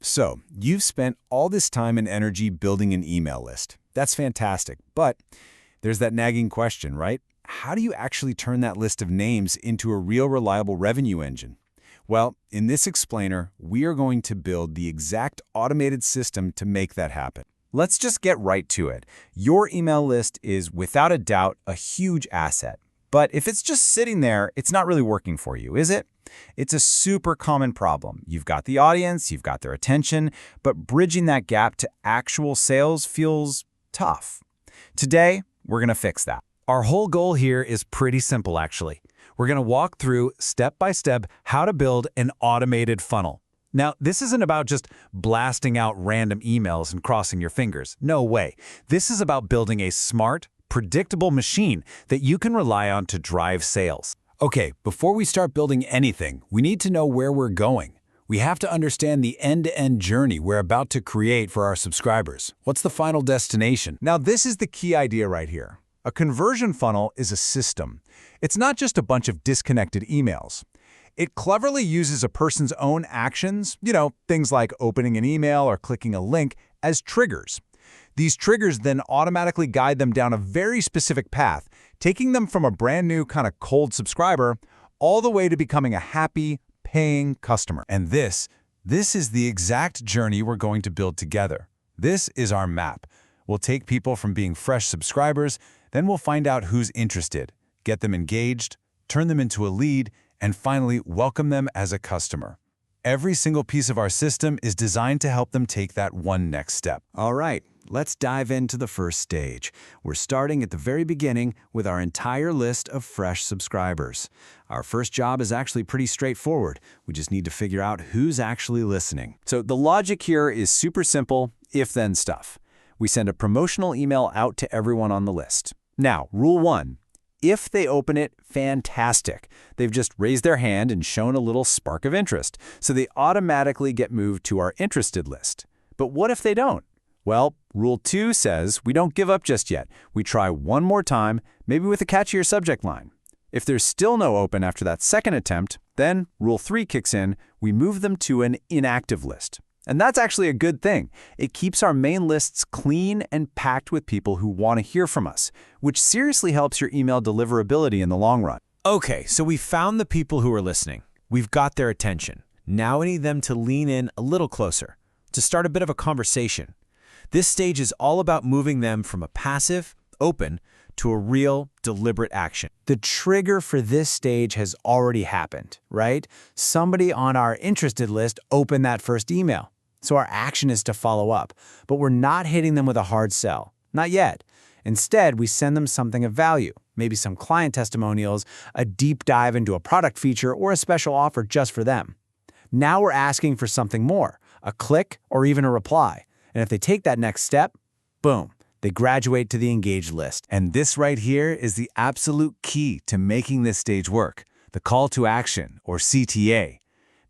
So, you've spent all this time and energy building an email list. That's fantastic, but there's that nagging question, right? How do you actually turn that list of names into a real reliable revenue engine? Well, in this explainer, we are going to build the exact automated system to make that happen. Let's just get right to it. Your email list is, without a doubt, a huge asset. But if it's just sitting there, it's not really working for you, is it? It's a super common problem. You've got the audience, you've got their attention, but bridging that gap to actual sales feels tough. Today, we're going to fix that. Our whole goal here is pretty simple, actually. We're going to walk through, step by step, how to build an automated funnel. Now, this isn't about just blasting out random emails and crossing your fingers. No way. This is about building a smart, predictable machine that you can rely on to drive sales. Okay, before we start building anything, we need to know where we're going. We have to understand the end-to-end journey we're about to create for our subscribers. What's the final destination? Now, this is the key idea right here. A conversion funnel is a system. It's not just a bunch of disconnected emails. It cleverly uses a person's own actions, things like opening an email or clicking a link, as triggers. These triggers then automatically guide them down a very specific path, taking them from a brand new kind of cold subscriber all the way to becoming a happy, paying customer. And this is the exact journey we're going to build together. This is our map. We'll take people from being fresh subscribers, then we'll find out who's interested, get them engaged, turn them into a lead, and finally welcome them as a customer. Every single piece of our system is designed to help them take that one next step. All right, let's dive into the first stage. We're starting at the very beginning with our entire list of fresh subscribers. Our first job is actually pretty straightforward. We just need to figure out who's actually listening. So the logic here is super simple, if-then stuff. We send a promotional email out to everyone on the list. Now, rule 1. If they open it, fantastic. They've just raised their hand and shown a little spark of interest, so they automatically get moved to our interested list. But what if they don't? Well, rule 2 says we don't give up just yet. We try one more time, maybe with a catchier subject line. If there's still no open after that second attempt, then rule 3 kicks in. We move them to an inactive list. And that's actually a good thing. It keeps our main lists clean and packed with people who want to hear from us, which seriously helps your email deliverability in the long run. Okay, so we found the people who are listening. We've got their attention. Now we need them to lean in a little closer, to start a bit of a conversation. This stage is all about moving them from a passive, open, to a real, deliberate action. The trigger for this stage has already happened, right? Somebody on our interested list opened that first email. So our action is to follow up, but we're not hitting them with a hard sell. Not yet. Instead, we send them something of value, maybe some client testimonials, a deep dive into a product feature, or a special offer just for them. Now we're asking for something more, a click or even a reply. And if they take that next step, boom, they graduate to the engaged list. And this right here is the absolute key to making this stage work, the call to action, or CTA.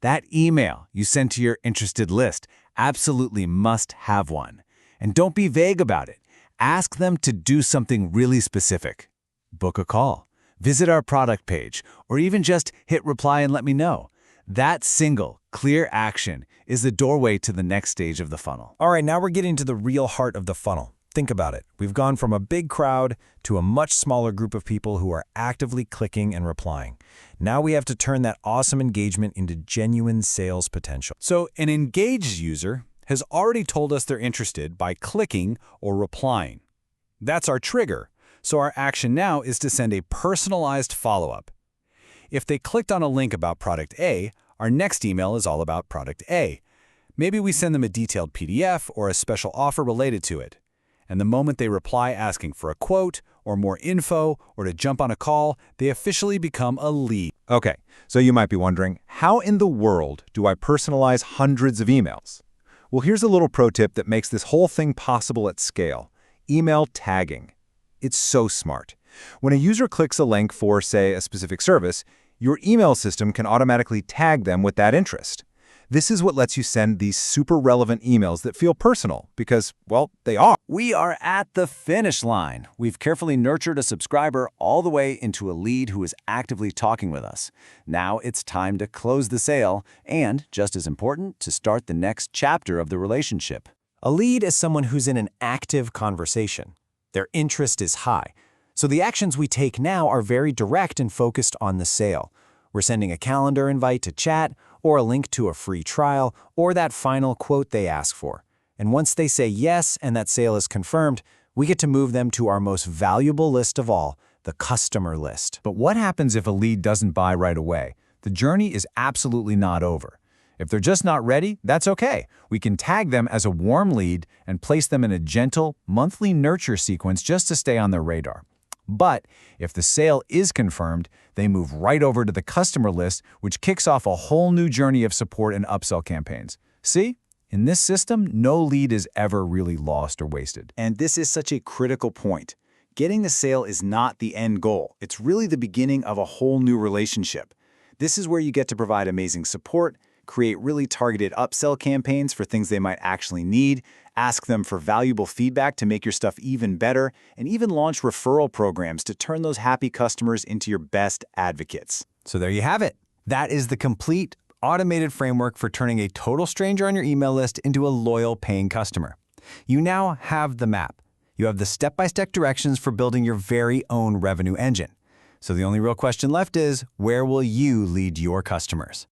That email you send to your interested list absolutely must have one. And don't be vague about it. Ask them to do something really specific. Book a call, visit our product page, or even just hit reply and let me know. That single, clear action is the doorway to the next stage of the funnel. All right, now we're getting to the real heart of the funnel. Think about it. We've gone from a big crowd to a much smaller group of people who are actively clicking and replying. Now we have to turn that awesome engagement into genuine sales potential. So an engaged user has already told us they're interested by clicking or replying. That's our trigger. So our action now is to send a personalized follow-up. If they clicked on a link about product A, our next email is all about product A. Maybe we send them a detailed PDF or a special offer related to it. And the moment they reply asking for a quote or more info or to jump on a call, they officially become a lead. Okay, so you might be wondering, how in the world do I personalize hundreds of emails? Well, here's a little pro tip that makes this whole thing possible at scale. Email tagging. It's so smart. When a user clicks a link for, say, a specific service, your email system can automatically tag them with that interest. This is what lets you send these super relevant emails that feel personal because, well, they are. We are at the finish line. We've carefully nurtured a subscriber all the way into a lead who is actively talking with us. Now it's time to close the sale and, just as important, to start the next chapter of the relationship. A lead is someone who's in an active conversation. Their interest is high. So the actions we take now are very direct and focused on the sale. We're sending a calendar invite to chat, or a link to a free trial, or that final quote they ask for. And once they say yes and that sale is confirmed, we get to move them to our most valuable list of all, the customer list. But what happens if a lead doesn't buy right away? The journey is absolutely not over. If they're just not ready, that's okay. We can tag them as a warm lead and place them in a gentle, monthly nurture sequence just to stay on their radar. But if the sale is confirmed, they move right over to the customer list, which kicks off a whole new journey of support and upsell campaigns. See? In this system, no lead is ever really lost or wasted. And this is such a critical point. Getting the sale is not the end goal. It's really the beginning of a whole new relationship. This is where you get to provide amazing support, create really targeted upsell campaigns for things they might actually need, ask them for valuable feedback to make your stuff even better, and even launch referral programs to turn those happy customers into your best advocates. So there you have it. That is the complete, automated framework for turning a total stranger on your email list into a loyal paying customer. You now have the map. You have the step-by-step directions for building your very own revenue engine. So the only real question left is, where will you lead your customers?